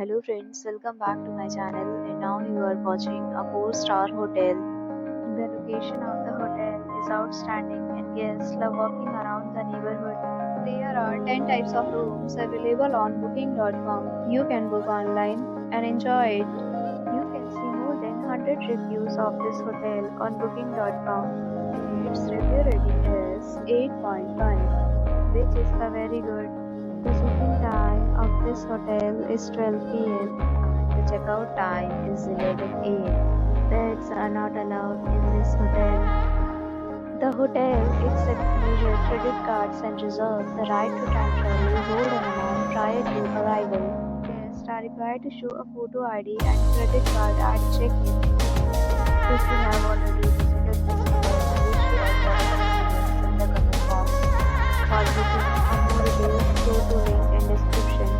Hello friends, welcome back to my channel and now you are watching a 4-star hotel. The location of the hotel is outstanding and guests love walking around the neighborhood. There are 10 types of rooms available on booking.com. You can book online and enjoy it. You can see more than 100 reviews of this hotel on booking.com. Its review rating is 8.1, which is very good. The check-in time of this hotel is 12 p.m. and the checkout time is 11 a.m. Pets are not allowed in this hotel. The hotel accepts major credit cards and reserves the right to temporarily hold an amount prior to arrival. Guests are required to show a photo ID and credit card at check-in. If you have already visited this hotel, please share your experience in the comment box. For booking or more details, go to link and description.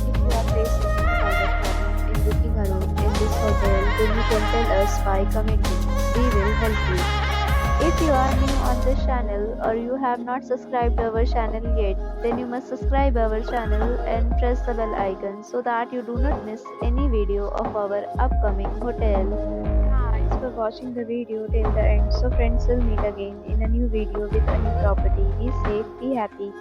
If you are facing any kind of problem in booking a room in this hotel, then you can tell us by commenting. We will help you. If you are new on this channel or you have not subscribed our channel yet, then you must subscribe our channel and press the bell icon so that you do not miss any video of our upcoming hotel. Thanks for watching the video till the end. So friends, will meet again in a new video with a new property. Be safe, be happy.